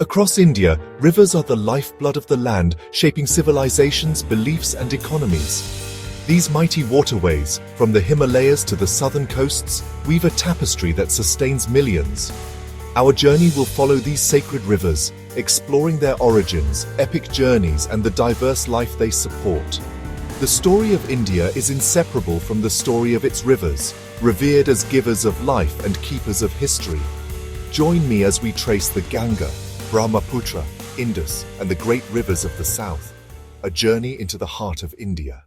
Across India, rivers are the lifeblood of the land, shaping civilizations, beliefs, and economies. These mighty waterways, from the Himalayas to the southern coasts, weave a tapestry that sustains millions. Our journey will follow these sacred rivers, exploring their origins, epic journeys, and the diverse life they support. The story of India is inseparable from the story of its rivers, revered as givers of life and keepers of history. Join me as we trace the Ganga, Brahmaputra, Indus, and the great rivers of the south, a journey into the heart of India.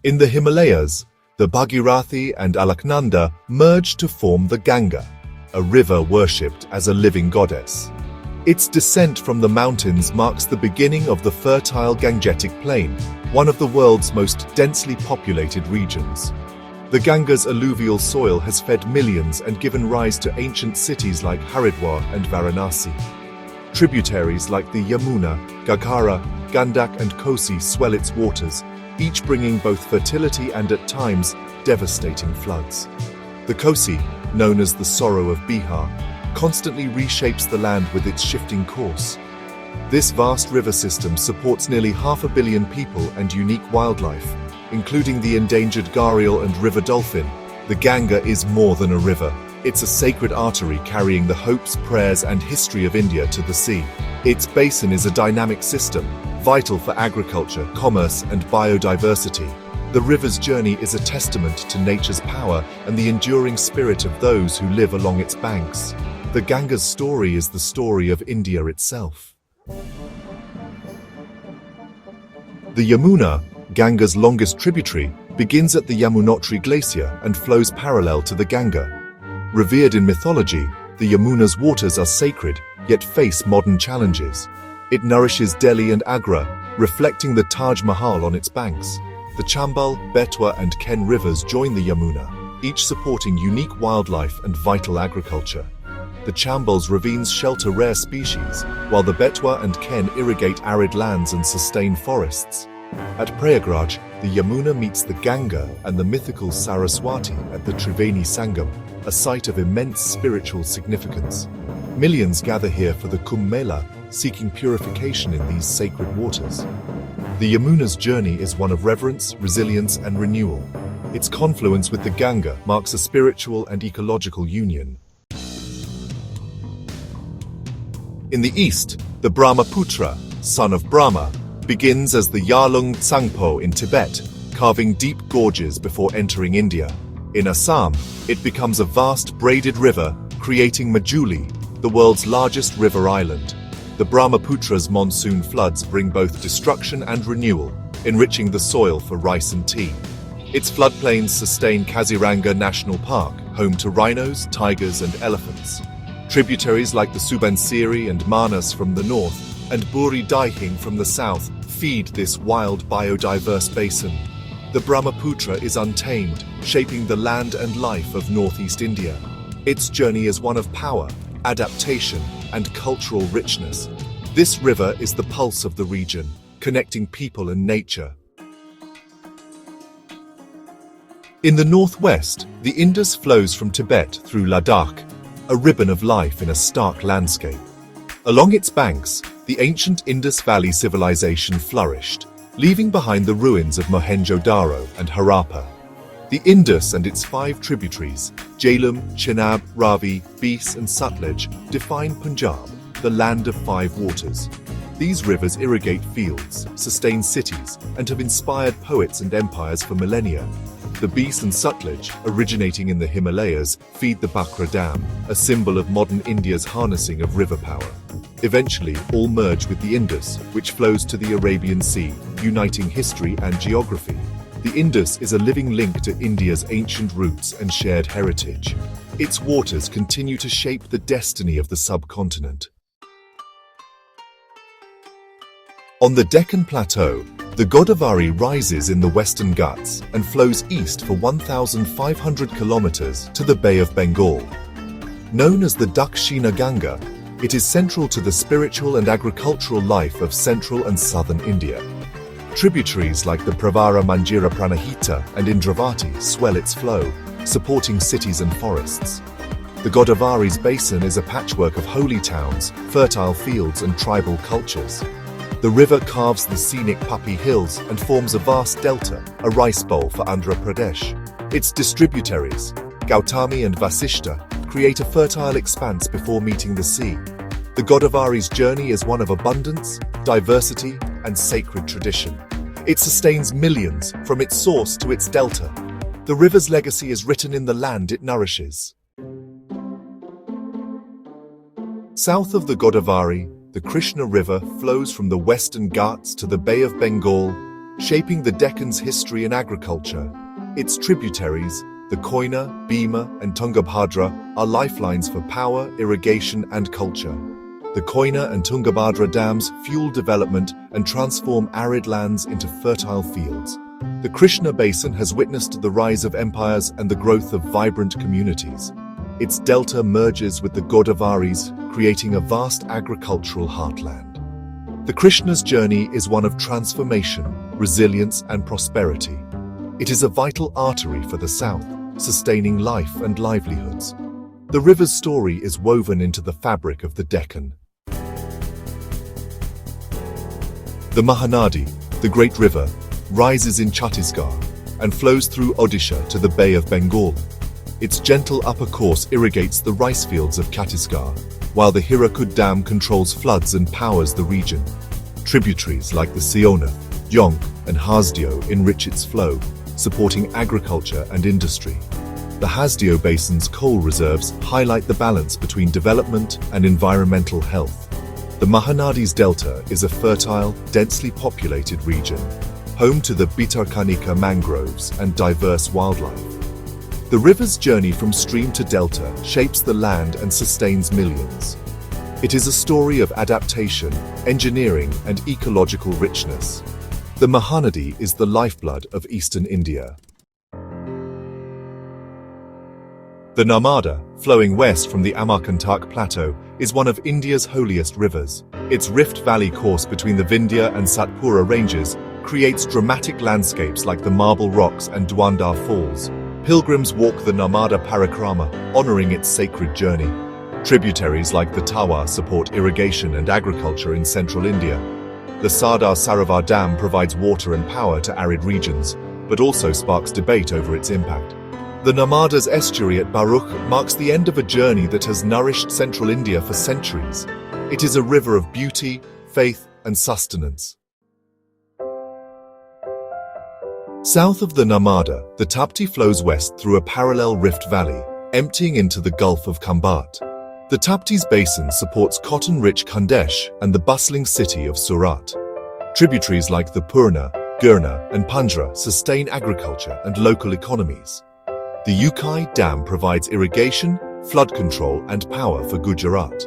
In the Himalayas, the Bhagirathi and Alaknanda merge to form the Ganga, a river worshipped as a living goddess. Its descent from the mountains marks the beginning of the fertile Gangetic Plain, one of the world's most densely populated regions. The Ganga's alluvial soil has fed millions and given rise to ancient cities like Haridwar and Varanasi. Tributaries like the Yamuna, Gaghara, Gandak, and Kosi swell its waters, each bringing both fertility and, at times, devastating floods. The Kosi, known as the Sorrow of Bihar, constantly reshapes the land with its shifting course. This vast river system supports nearly 500 million people and unique wildlife, including the endangered gharial and river dolphin. The Ganga is more than a river. It's a sacred artery carrying the hopes, prayers, and history of India to the sea. Its basin is a dynamic system, vital for agriculture, commerce, and biodiversity. The river's journey is a testament to nature's power and the enduring spirit of those who live along its banks. The Ganga's story is the story of India itself. The Yamuna, Ganga's longest tributary, begins at the Yamunotri Glacier and flows parallel to the Ganga. Revered in mythology, the Yamuna's waters are sacred, yet face modern challenges. It nourishes Delhi and Agra, reflecting the Taj Mahal on its banks. The Chambal, Betwa, and Ken rivers join the Yamuna, each supporting unique wildlife and vital agriculture. The Chambal's ravines shelter rare species, while the Betwa and Ken irrigate arid lands and sustain forests. At Prayagraj, the Yamuna meets the Ganga and the mythical Saraswati at the Triveni Sangam, a site of immense spiritual significance. Millions gather here for the Kumbh Mela, seeking purification in these sacred waters. The Yamuna's journey is one of reverence, resilience, and renewal. Its confluence with the Ganga marks a spiritual and ecological union. In the east, the Brahmaputra, son of Brahma, begins as the Yarlung Tsangpo in Tibet, carving deep gorges before entering India. In Assam, it becomes a vast braided river, creating Majuli, the world's largest river island. The Brahmaputra's monsoon floods bring both destruction and renewal, enriching the soil for rice and tea. Its floodplains sustain Kaziranga National Park, home to rhinos, tigers, and elephants. Tributaries like the Subansiri and Manas from the north and Buri Daihing from the south feed this wild biodiverse basin. The Brahmaputra is untamed, shaping the land and life of northeast India. Its journey is one of power, adaptation, and cultural richness. This river is the pulse of the region, connecting people and nature. In the northwest, the Indus flows from Tibet through Ladakh, a ribbon of life in a stark landscape. Along its banks, the ancient Indus Valley civilization flourished, leaving behind the ruins of Mohenjo-Daro and Harappa. The Indus and its 5 tributaries, Jhelum, Chenab, Ravi, Beas, and Sutlej, define Punjab, the land of 5 waters. These rivers irrigate fields, sustain cities, and have inspired poets and empires for millennia. The Beas and Sutlej, originating in the Himalayas, feed the Bakra Dam, a symbol of modern India's harnessing of river power. Eventually, all merge with the Indus, which flows to the Arabian Sea, uniting history and geography. The Indus is a living link to India's ancient roots and shared heritage. Its waters continue to shape the destiny of the subcontinent. On the Deccan Plateau, the Godavari rises in the Western Ghats and flows east for 1,500 kilometers to the Bay of Bengal. Known as the Dakshina Ganga, it is central to the spiritual and agricultural life of central and southern India. Tributaries like the Pravara Manjira Pranahita and Indravati swell its flow, supporting cities and forests. The Godavari's basin is a patchwork of holy towns, fertile fields, and tribal cultures. The river carves the scenic Puppy Hills and forms a vast delta, a rice bowl for Andhra Pradesh. Its distributaries, Gautami and Vasishta, create a fertile expanse before meeting the sea. The Godavari's journey is one of abundance, diversity, and sacred tradition. It sustains millions from its source to its delta. The river's legacy is written in the land it nourishes. South of the Godavari, the Krishna River flows from the Western Ghats to the Bay of Bengal, shaping the Deccan's history and agriculture. Its tributaries, the Koyna, Bhima, and Tungabhadra, are lifelines for power, irrigation, and culture. The Koyna and Tungabhadra dams fuel development and transform arid lands into fertile fields. The Krishna Basin has witnessed the rise of empires and the growth of vibrant communities. Its delta merges with the Godavaris, creating a vast agricultural heartland. The Krishna's journey is one of transformation, resilience, and prosperity. It is a vital artery for the south, sustaining life and livelihoods. The river's story is woven into the fabric of the Deccan. The Mahanadi, the great river, rises in Chhattisgarh and flows through Odisha to the Bay of Bengal. Its gentle upper course irrigates the rice fields of Chhattisgarh, while the Hirakud Dam controls floods and powers the region. Tributaries like the Siona, Yonk, and Hasdeo enrich its flow, supporting agriculture and industry. The Hasdeo Basin's coal reserves highlight the balance between development and environmental health. The Mahanadi's delta is a fertile, densely populated region, home to the Bhitarkanika mangroves and diverse wildlife. The river's journey from stream to delta shapes the land and sustains millions. It is a story of adaptation, engineering, and ecological richness. The Mahanadi is the lifeblood of eastern India. The Narmada, flowing west from the Amarkantak Plateau, is one of India's holiest rivers. Its Rift Valley course between the Vindhya and Satpura ranges creates dramatic landscapes like the Marble Rocks and Dwandar Falls. Pilgrims walk the Narmada Parikrama, honoring its sacred journey. Tributaries like the Tawa support irrigation and agriculture in central India. The Sardar Sarovar Dam provides water and power to arid regions, but also sparks debate over its impact. The Narmada's estuary at Bharuch marks the end of a journey that has nourished central India for centuries. It is a river of beauty, faith, and sustenance. South of the Narmada, the Tapti flows west through a parallel rift valley, emptying into the Gulf of Khambat. The Tapti's basin supports cotton-rich Khandesh and the bustling city of Surat. Tributaries like the Purna, Girna, and Panjra sustain agriculture and local economies. The Ukai Dam provides irrigation, flood control, and power for Gujarat.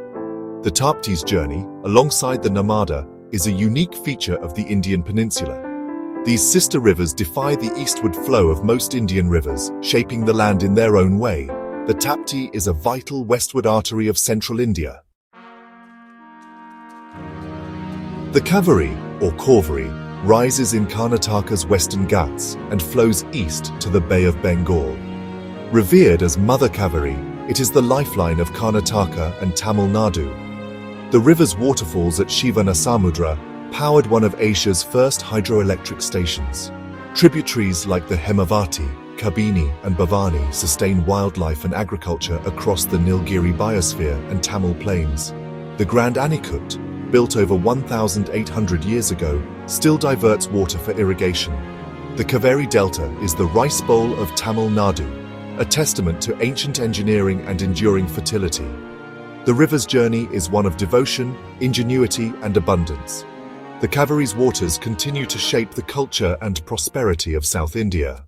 The Tapti's journey, alongside the Narmada, is a unique feature of the Indian peninsula. These sister rivers defy the eastward flow of most Indian rivers, shaping the land in their own way. The Tapti is a vital westward artery of central India. The Kaveri, or Cauvery, rises in Karnataka's western Ghats and flows east to the Bay of Bengal. Revered as Mother Kaveri, it is the lifeline of Karnataka and Tamil Nadu. The river's waterfalls at Shivanasamudra powered one of Asia's first hydroelectric stations. Tributaries like the Hemavati, Kabini, and Bhavani sustain wildlife and agriculture across the Nilgiri biosphere and Tamil plains. The Grand Anikut, built over 1,800 years ago, still diverts water for irrigation. The Kaveri Delta is the rice bowl of Tamil Nadu, a testament to ancient engineering and enduring fertility. The river's journey is one of devotion, ingenuity, and abundance. The Kaveri's waters continue to shape the culture and prosperity of South India.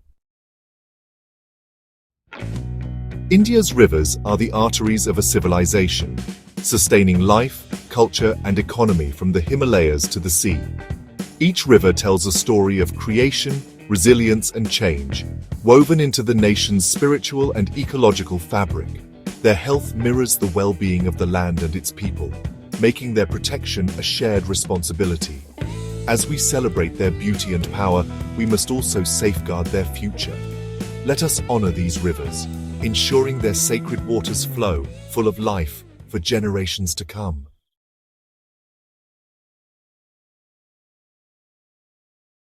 India's rivers are the arteries of a civilization, sustaining life, culture, and economy from the Himalayas to the sea. Each river tells a story of creation, resilience, and change, woven into the nation's spiritual and ecological fabric. Their health mirrors the well-being of the land and its people, making their protection a shared responsibility. As we celebrate their beauty and power, we must also safeguard their future. Let us honor these rivers, ensuring their sacred waters flow, full of life, for generations to come.